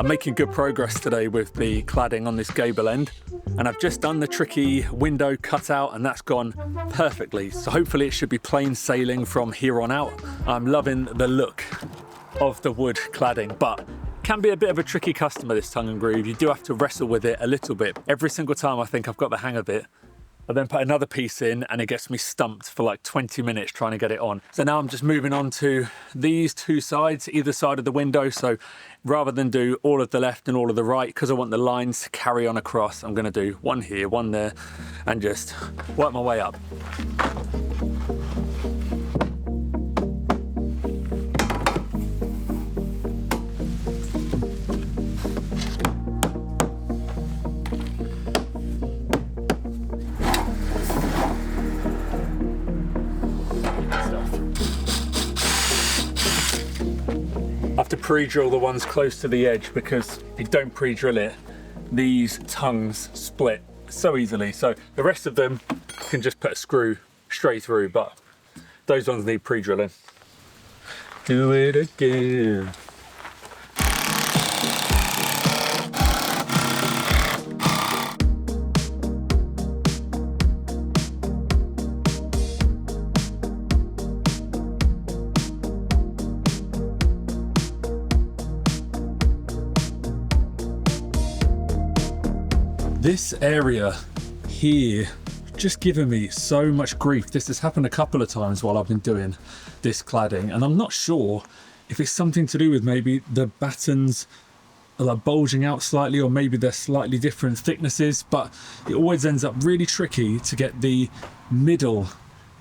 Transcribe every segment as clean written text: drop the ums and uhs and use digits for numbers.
I'm making good progress today with the cladding on this gable end, and I've just done the tricky window cutout and that's gone perfectly. So hopefully it should be plain sailing from here on out. I'm loving the look of the wood cladding, but can be a bit of a tricky customer, this tongue and groove. You do have to wrestle with it a little bit. Every single time I think I've got the hang of it, I then put another piece in and it gets me stumped for like 20 minutes trying to get it on. So now I'm just moving on to these two sides, either side of the window. So rather than do all of the left and all of the right, because I want the lines to carry on across, I'm gonna do one here, one there, and just work my way up. I have to pre-drill the ones close to the edge, because if you don't pre-drill it, these tongues split so easily. So the rest of them can just put a screw straight through, but those ones need pre-drilling. Do it again. This area here just giving me so much grief. This has happened a couple of times while I've been doing this cladding, and I'm not sure if it's something to do with maybe the battens are like bulging out slightly, or maybe they're slightly different thicknesses, but it always ends up really tricky to get the middle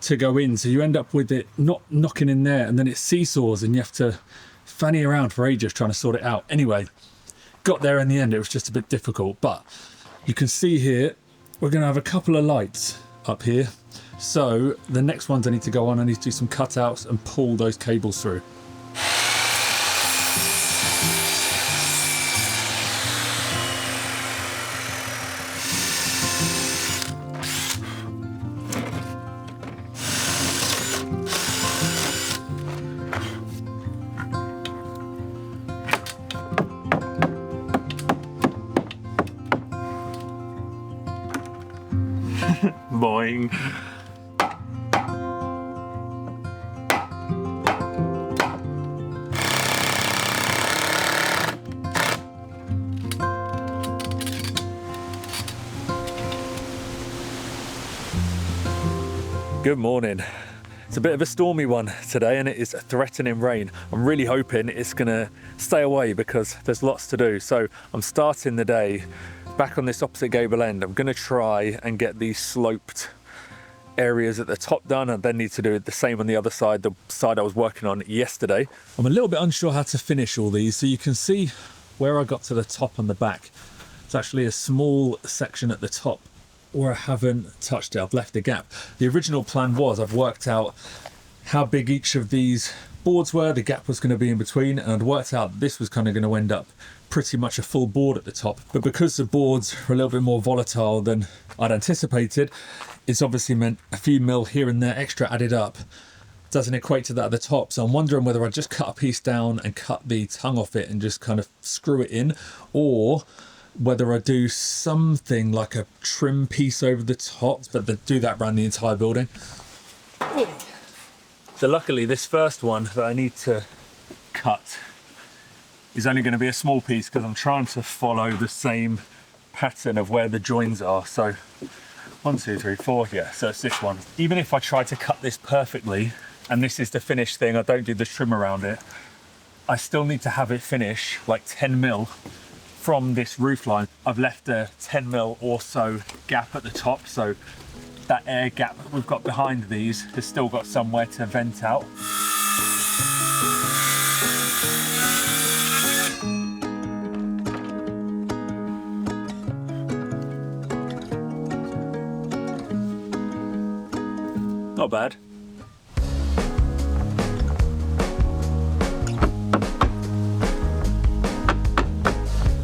to go in. So you end up with it not knocking in there, and then it seesaws and you have to fanny around for ages trying to sort it out. Anyway, got there in the end. It was just a bit difficult, but you can see here, we're gonna have a couple of lights up here. So the next ones I need to go on, I need to do some cutouts and pull those cables through. Boing. Good morning. It's a bit of a stormy one today, and it is threatening rain. I'm really hoping it's gonna stay away because there's lots to do. So I'm starting the day back on this opposite gable end. I'm gonna try and get these sloped areas at the top done. I then need to do the same on the other side, the side I was working on yesterday. I'm a little bit unsure how to finish all these. So you can see where I got to the top and the back. It's actually a small section at the top where I haven't touched it. I've left a gap. The original plan was, I've worked out how big each of these boards were, the gap was going to be in between, and I'd worked out this was kind of going to end up pretty much a full board at the top. But because the boards are a little bit more volatile than I'd anticipated, it's obviously meant a few mil here and there extra added up doesn't equate to that at the top. So I'm wondering whether I just cut a piece down and cut the tongue off it and just kind of screw it in, or whether I do something like a trim piece over the top, but do that around the entire building. So luckily this first one that I need to cut is only going to be a small piece, because I'm trying to follow the same pattern of where the joins are. So 1, 2, 3, 4, yeah, so it's this one. Even if I try to cut this perfectly, and this is the finished thing, I don't do the trim around it, I still need to have it finish like 10 mil from this roof line. I've left a 10 mil or so gap at the top, so that air gap that we've got behind these has still got somewhere to vent out. Not bad.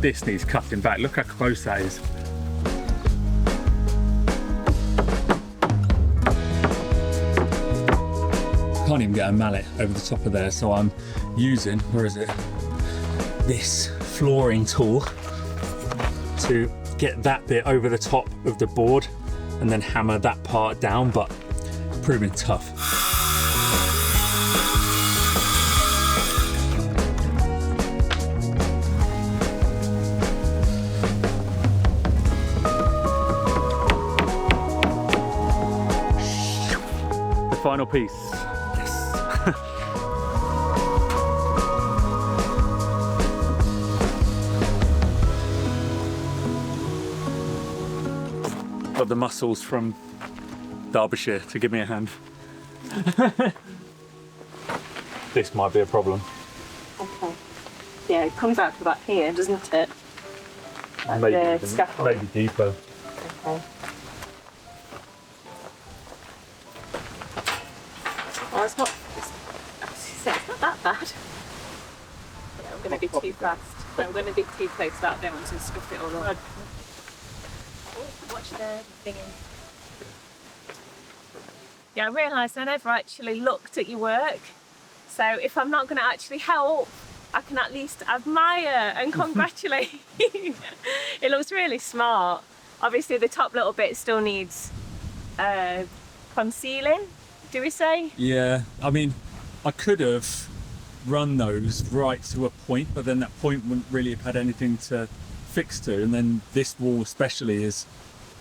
This needs cutting back. Look how close that is. Can't even get a mallet over the top of there, so I'm using, where is it? This flooring tool to get that bit over the top of the board and then hammer that part down, but proving tough. The final piece. Yes. Got the muscles from Derbyshire to give me a hand. This might be a problem. Okay. Yeah, it comes out to about here, doesn't it? Like maybe deeper. Okay. Well, it's not that bad. Yeah, I'm going to be too fast. I'm going to be too close to that. I don't want to stuff it all up. Watch the thingy. Yeah, I realised I never actually looked at your work. So if I'm not going to actually help, I can at least admire and congratulate you. It looks really smart. Obviously the top little bit still needs concealing, do we say? Yeah, I mean, I could have run those right to a point, but then that point wouldn't really have had anything to fix to. And then this wall especially is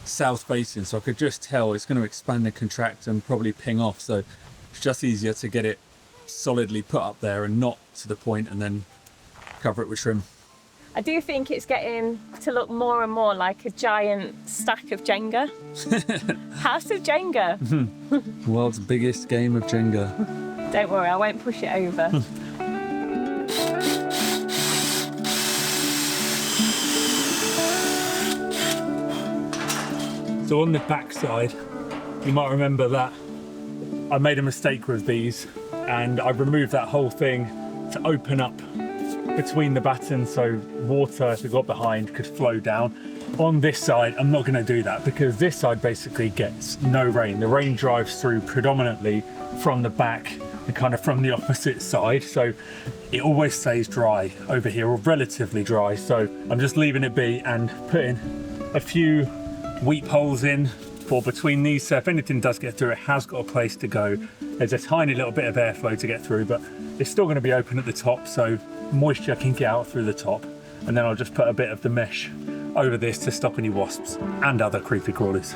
south facing, so I could just tell it's going to expand and contract and probably ping off. So it's just easier to get it solidly put up there and not to the point and then cover it with trim. I do think it's getting to look more and more like a giant stack of Jenga. House of Jenga. World's biggest game of Jenga. Don't worry, I won't push it over. So on the back side, you might remember that I made a mistake with these and I removed that whole thing to open up between the battens so water, if it got behind, could flow down. On this side, I'm not going to do that because this side basically gets no rain. The rain drives through predominantly from the back and kind of from the opposite side. So it always stays dry over here, or relatively dry. So I'm just leaving it be and putting a few weep holes in for between these, so if anything does get through, it has got a place to go. There's a tiny little bit of airflow to get through, but it's still going to be open at the top, so moisture can get out through the top. And then I'll just put a bit of the mesh over this to stop any wasps and other creepy crawlies.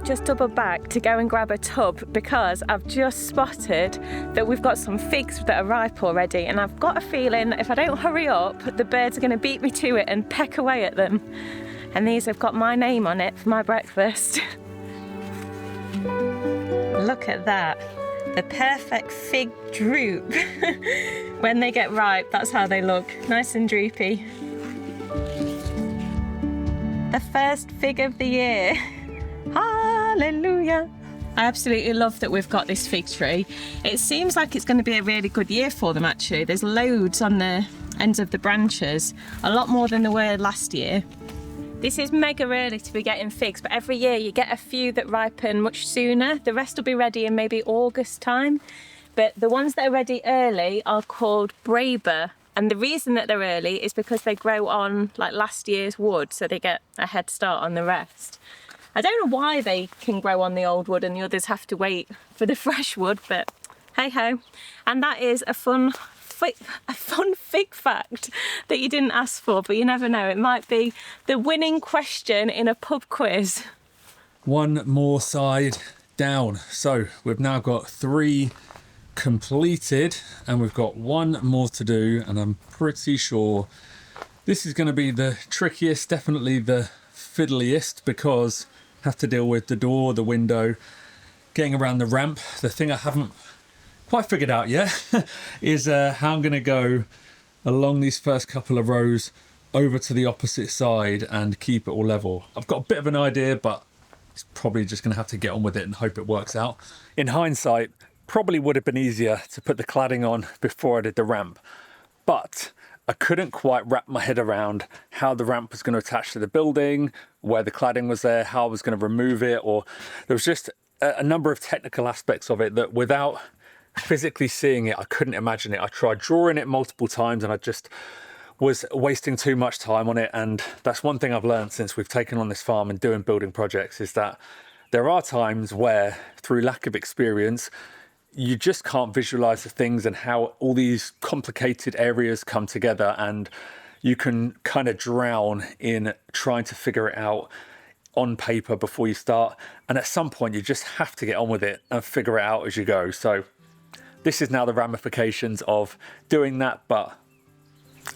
Just double back to go and grab a tub because I've just spotted that we've got some figs that are ripe already, and I've got a feeling that if I don't hurry up, the birds are going to beat me to it and peck away at them. And these have got my name on it for my breakfast. Look at that. The perfect fig droop. When they get ripe, that's how they look. Nice and droopy. The first fig of the year. Hallelujah. I absolutely love that we've got this fig tree. It seems like it's going to be a really good year for them actually. There's loads on the ends of the branches, a lot more than there were last year. This is mega early to be getting figs, but every year you get a few that ripen much sooner. The rest will be ready in maybe August time. But the ones that are ready early are called Braber. And the reason that they're early is because they grow on like last year's wood, so they get a head start on the rest. I don't know why they can grow on the old wood and the others have to wait for the fresh wood, but hey ho. And that is a fun fig fact that you didn't ask for, but you never know. It might be the winning question in a pub quiz. One more side down. So we've now got 3 completed and we've got 1 more to do, and I'm pretty sure this is going to be the trickiest, definitely the fiddliest because I have to deal with the door, the window, getting around the ramp. The thing I haven't quite figured out yet is how I'm going to go along these first couple of rows over to the opposite side and keep it all level. I've got a bit of an idea, but it's probably just going to have to get on with it and hope it works out. In hindsight, probably would have been easier to put the cladding on before I did the ramp, but I couldn't quite wrap my head around how the ramp was going to attach to the building, where the cladding was there, how I was going to remove it, or there was just a number of technical aspects of it that without physically seeing it, I couldn't imagine it. I tried drawing it multiple times and I just was wasting too much time on it. And that's one thing I've learned since we've taken on this farm and doing building projects, is that there are times where through lack of experience, you just can't visualize the things and how all these complicated areas come together, and you can kind of drown in trying to figure it out on paper before you start. And at some point you just have to get on with it and figure it out as you go. So this is now the ramifications of doing that, but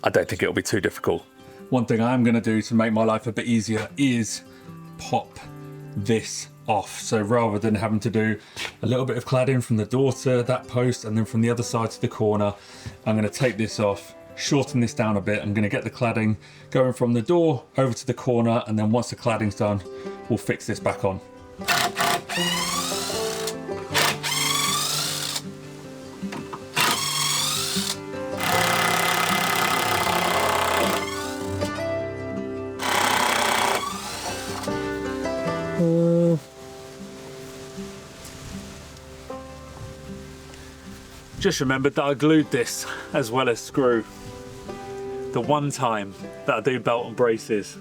I don't think it'll be too difficult. One thing I am going to do to make my life a bit easier is pop this off. So rather than having to do a little bit of cladding from the door to that post and then from the other side to the corner, I'm going to take this off, shorten this down a bit. I'm going to get the cladding going from the door over to the corner, and then once the cladding's done, we'll fix this back on. Just remembered that I glued this as well as screw. The one time that I do belt and braces,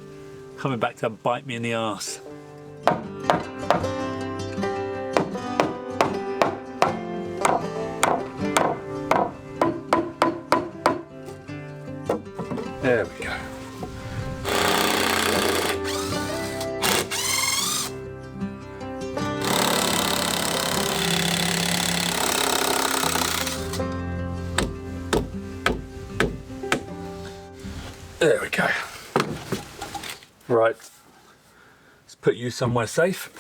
coming back to bite me in the arse. There we go. There we go. Right, let's put you somewhere safe.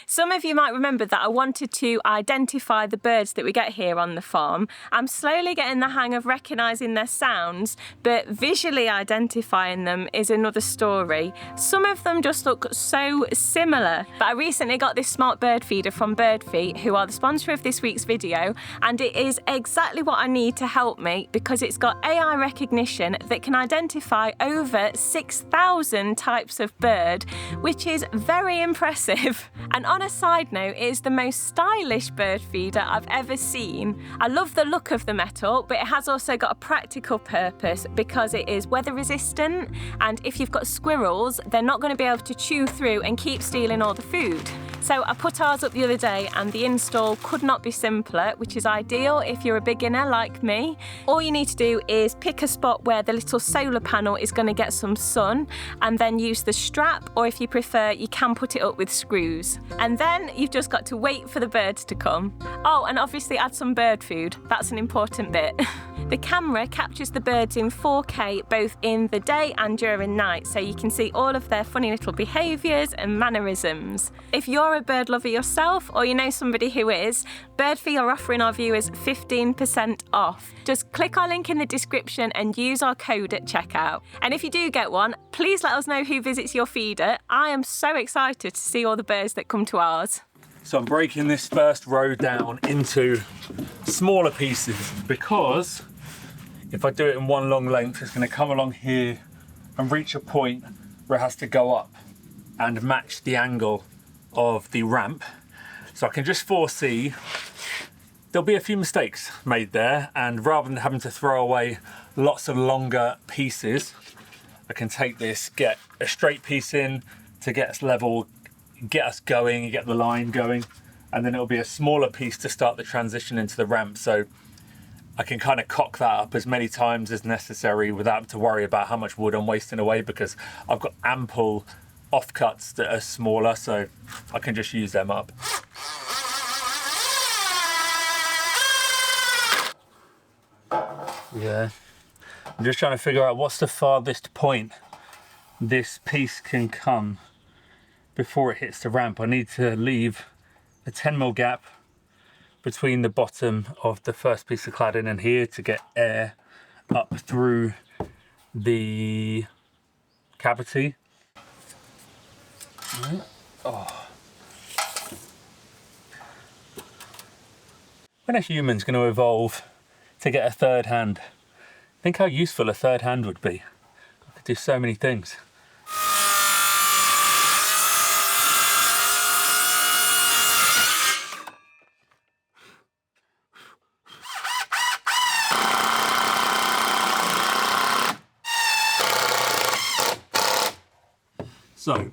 Some of you might remember that I wanted to identify the birds that we get here on the farm. I'm slowly getting the hang of recognising their sounds, but visually identifying them is another story. Some of them just look so similar. But I recently got this smart bird feeder from Birdfeet, who are the sponsor of this week's video, and it is exactly what I need to help me, because it's got AI recognition that can identify over 6,000 types of bird, which is very impressive. And on a side note, it is the most stylish bird feeder I've ever seen. I love the look of the metal, but it has also got a practical purpose because it is weather resistant, and if you've got squirrels, they're not going to be able to chew through and keep stealing all the food. So I put ours up the other day and the install could not be simpler, which is ideal if you're a beginner like me. All you need to do is pick a spot where the little solar panel is going to get some sun, and then use the strap, or if you prefer, you can put it up with screws. And then you've just got to wait for the birds to come. Oh, and obviously add some bird food. That's an important bit. The camera captures the birds in 4K both in the day and during night, so you can see all of their funny little behaviours and mannerisms. If you're a bird lover yourself, or you know somebody who is, Birdfeet are offering our viewers 15% off. Just click our link in the description and use our code at checkout. And if you do get one, please let us know who visits your feeder. I am so excited to see all the birds that come to ours. So I'm breaking this first row down into smaller pieces, because if I do it in one long length, it's going to come along here and reach a point where it has to go up and match the angle of the ramp. So I can just foresee there'll be a few mistakes made there, and rather than having to throw away lots of longer pieces, I can take this, get a straight piece in to get us level, get us going, get the line going, and then it'll be a smaller piece to start the transition into the ramp. So I can kind of cock that up as many times as necessary without having to worry about how much wood I'm wasting away, because I've got ample offcuts that are smaller, so I can just use them up. Yeah, I'm just trying to figure out what's the farthest point this piece can come before it hits the ramp. I need to leave a 10mm gap between the bottom of the first piece of cladding and here to get air up through the cavity. Oh. When are humans going to evolve to get a third hand? Think how useful a third hand would be. I could do so many things. So,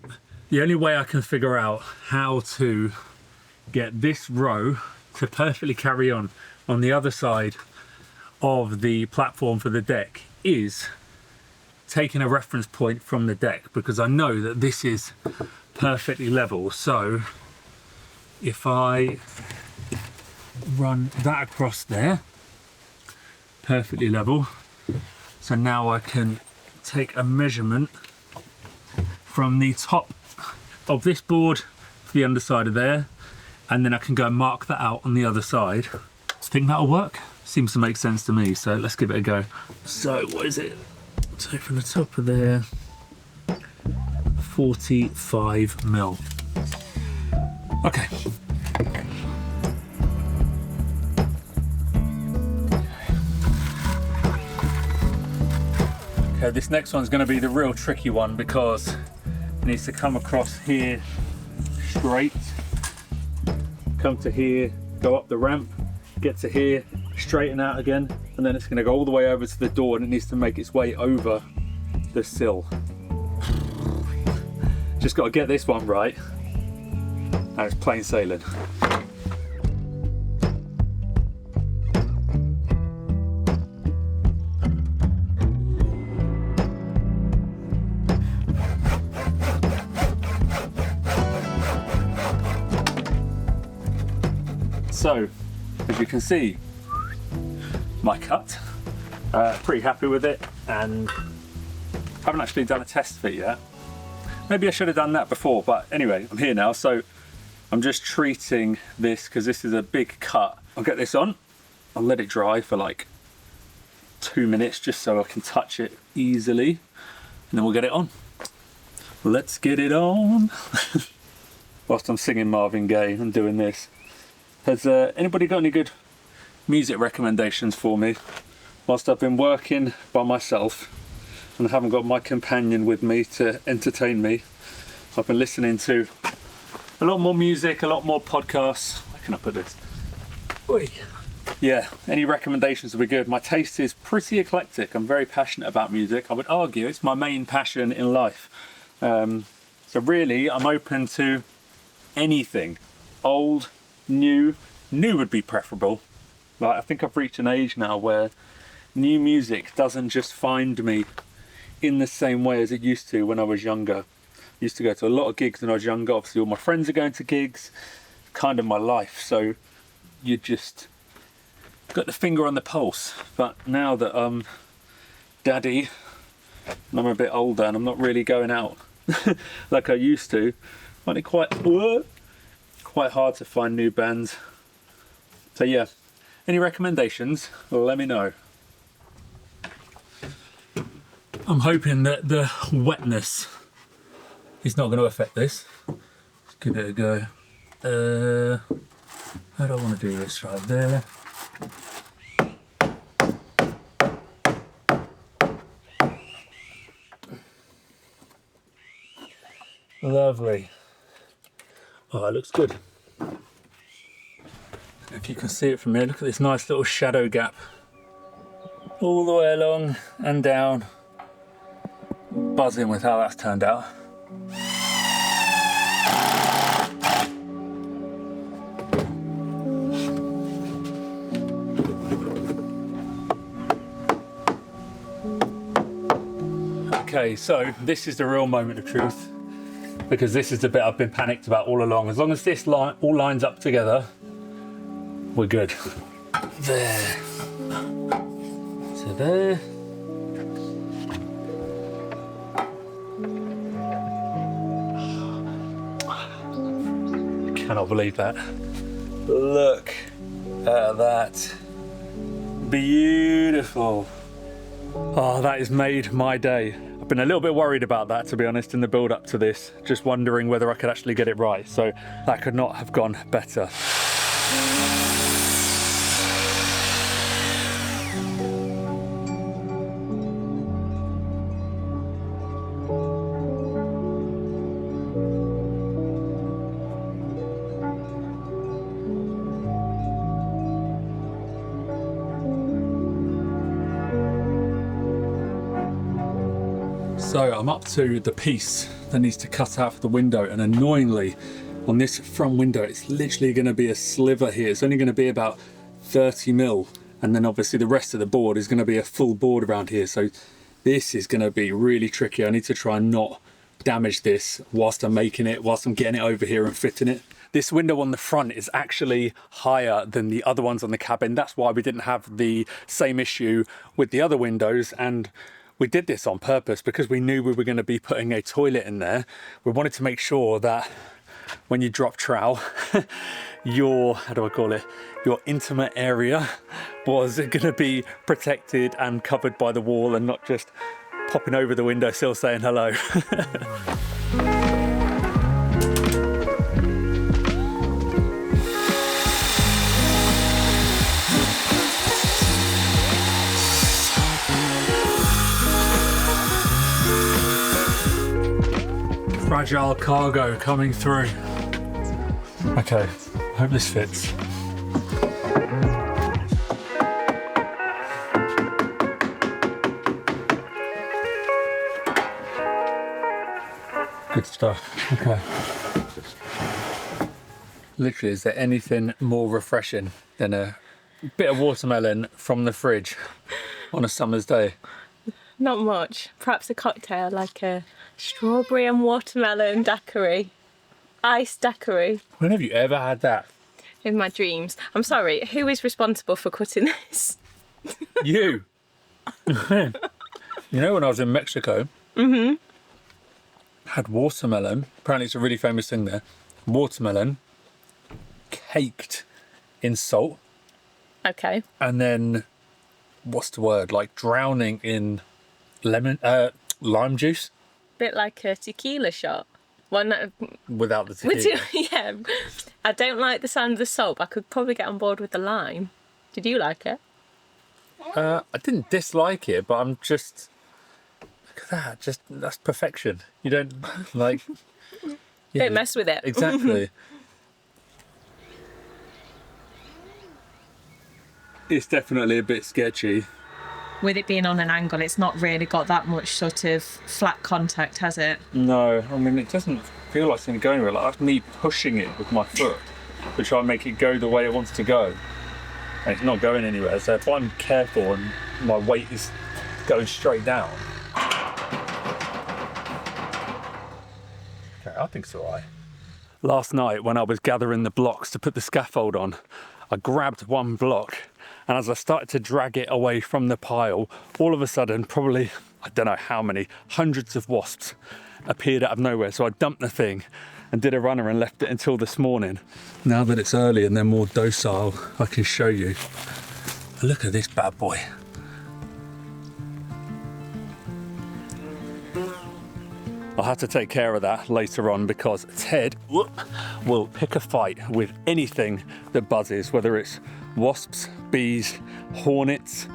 the only way I can figure out how to get this row to perfectly carry on the other side of the platform for the deck is taking a reference point from the deck, because I know that this is perfectly level. So if I run that across there, perfectly level, so now I can take a measurement from the top of this board to the underside of there, and then I can go and mark that out on the other side. I think that'll work. Seems to make sense to me, so let's give it a go. So what is it? So from the top of there, 45mm. Okay. Okay, this next one's going to be the real tricky one, because it needs to come across here straight, come to here, go up the ramp, get to here, straighten out again, and then it's going to go all the way over to the door, and it needs to make its way over the sill. Just got to get this one right, and it's plain sailing. So, as you can see, my cut, pretty happy with it, and haven't actually done a test fit yet. Maybe I should have done that before, but anyway, I'm here now, so I'm just treating this because this is a big cut. I'll get this on, I'll let it dry for like 2 minutes just so I can touch it easily, and then we'll get it on. Let's get it on. Whilst I'm singing Marvin Gaye and doing this. Has anybody got any good music recommendations for me? Whilst I've been working by myself and I haven't got my companion with me to entertain me, I've been listening to a lot more music, a lot more podcasts. Where can I put this? Oi. Yeah, any recommendations would be good. My taste is pretty eclectic. I'm very passionate about music. I would argue it's my main passion in life. So really, I'm open to anything. Old, new would be preferable. Like, I think I've reached an age now where new music doesn't just find me in the same way as it used to when I was younger. I used to go to a lot of gigs when I was younger. Obviously all my friends are going to gigs, kind of my life, so you just got the finger on the pulse. But now that I'm daddy and I'm a bit older and I'm not really going out like I used to, I find it quite hard to find new bands. So yeah, any recommendations, let me know. I'm hoping that the wetness is not going to affect this. Let's give it a go. How do I want to do this? Right there. Lovely. Oh, it looks good. If you can see it from here, look at this nice little shadow gap all the way along and down. Buzzing with how that's turned out. Okay, so this is the real moment of truth, because this is the bit I've been panicked about all along. As long as this line all lines up together, we're good. There. So there. cannot believe that. Look at that. Beautiful. Oh, that has made my day. I've been a little bit worried about that, to be honest, in the build up to this, just wondering whether I could actually get it right. So that could not have gone better. So I'm up to the piece that needs to cut out for the window, and annoyingly on this front window it's literally going to be a sliver here. It's only going to be about 30 mil, and then obviously the rest of the board is going to be a full board around here. So this is going to be really tricky. I need to try and not damage this whilst I'm making it, whilst I'm getting it over here and fitting it. This window on the front is actually higher than the other ones on the cabin. That's why we didn't have the same issue with the other windows, and we did this on purpose because we knew we were going to be putting a toilet in there. We wanted to make sure that when you drop trowel, your, how do I call it, your intimate area was going to be protected and covered by the wall and not just popping over the windowsill saying hello. Fragile cargo coming through. Okay, hope this fits. Good stuff. Okay. Literally, is there anything more refreshing than a bit of watermelon from the fridge on a summer's day? Not much. Perhaps a cocktail like a strawberry and watermelon daiquiri. Iced daiquiri. When have you ever had that? In my dreams. I'm sorry, who is responsible for cutting this? You. You know, when I was in Mexico, had watermelon. Apparently it's a really famous thing there. Watermelon caked in salt. Okay. And then, what's the word? Like drowning in lime juice. Bit like a tequila shot. One Without the tequila. yeah. I don't like the sound of the salt, but I could probably get on board with the lime. Did you like it? I didn't dislike it, but I'm just, look at that, that's perfection. You don't like. Yeah, Don't mess with it. Exactly. It's definitely a bit sketchy. With it being on an angle, it's not really got that much sort of flat contact, has it? No, I mean, it doesn't feel like it's going to go anywhere. Like, that's me pushing it with my foot to try and make it go the way it wants to go. And it's not going anywhere. So if I'm careful and my weight is going straight down. Okay, I think it's all right. Last night when I was gathering the blocks to put the scaffold on, I grabbed one block, and as I started to drag it away from the pile, all of a sudden, probably, I don't know how many, hundreds of wasps appeared out of nowhere. So I dumped the thing and did a runner and left it until this morning. Now that it's early and they're more docile, I can show you. Look at this bad boy. I'll have to take care of that later on because Ted will pick a fight with anything that buzzes, whether it's wasps, bees, hornets.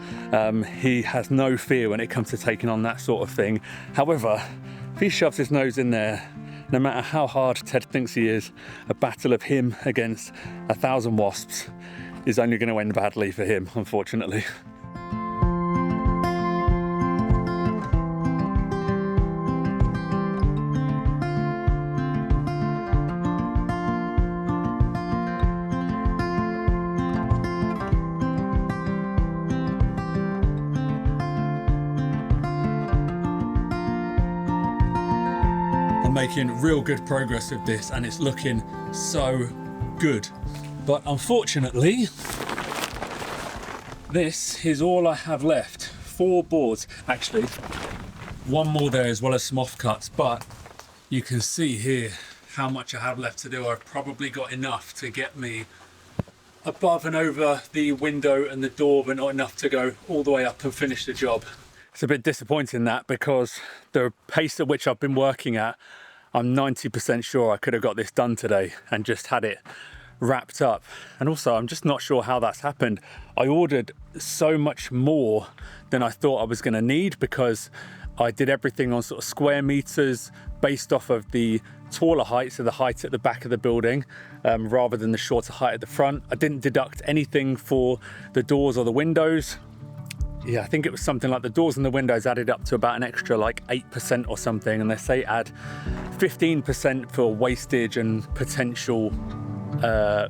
He has no fear when it comes to taking on that sort of thing. However, if he shoves his nose in there, no matter how hard Ted thinks he is, a battle of him against 1,000 wasps is only going to end badly for him, unfortunately. Making real good progress with this and it's looking so good, but unfortunately this is all I have left. 4 boards, actually one more there as well as some offcuts, but you can see here how much I have left to do. I've probably got enough to get me above and over the window and the door, but not enough to go all the way up and finish the job. It's a bit disappointing that, because the pace at which I've been working at, I'm 90% sure I could have got this done today and just had it wrapped up. And also, I'm just not sure how that's happened. I ordered so much more than I thought I was going to need, because I did everything on sort of square meters based off of the taller height, so the height at the back of the building, rather than the shorter height at the front. I didn't deduct anything for the doors or the windows. Yeah, I think it was something like the doors and the windows added up to about an extra like 8% or something, and they say add 15% for wastage and potential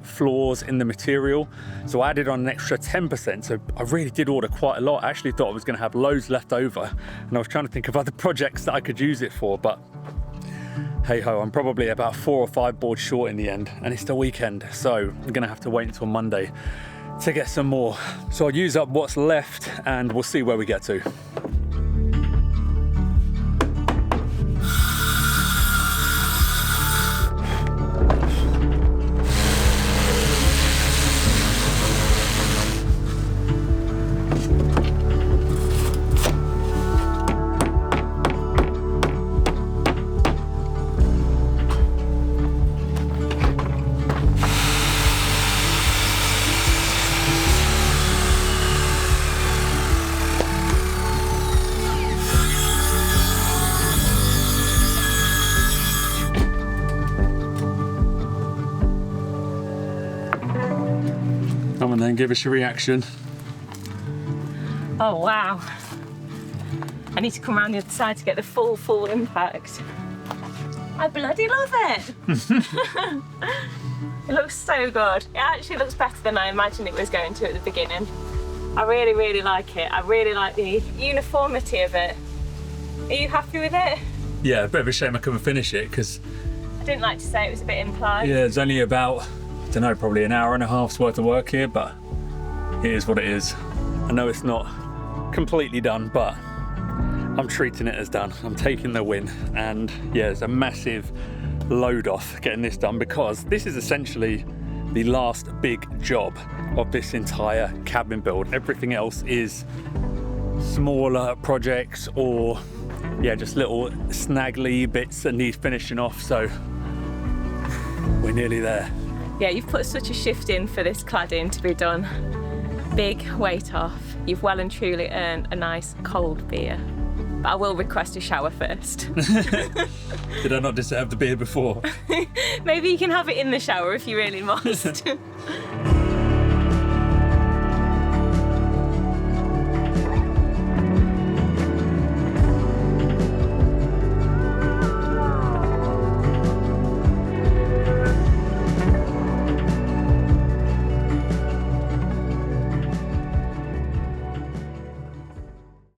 flaws in the material. So I added on an extra 10%, so I really did order quite a lot. I actually thought I was going to have loads left over, and I was trying to think of other projects that I could use it for, but hey ho, I'm probably about 4 or 5 boards short in the end, and it's the weekend, so I'm going to have to wait until Monday to get some more. So I'll use up what's left and we'll see where we get to. Come on then, give us your reaction. Oh wow. I need to come around the other side to get the full impact. I bloody love it. It looks so good. It actually looks better than I imagined it was going to at the beginning. I really like it. I really like the uniformity of it. Are you happy with it? Yeah, a bit of a shame I couldn't finish it, because I didn't like to say it was a bit implied. yeah, it's only about, I don't know, probably an hour and a half's worth of work here, but it is what it is. I know it's not completely done, but I'm treating it as done. I'm taking the win, and yeah, it's a massive load off getting this done, because this is essentially the last big job of this entire cabin build. Everything else is smaller projects, or yeah, just little snaggly bits that need finishing off, so we're nearly there. Yeah, you've put such a shift in for this cladding to be done. Big weight off. You've well and truly earned a nice cold beer. But I will request a shower first. Did I not deserve the beer before? Maybe you can have it in the shower if you really must.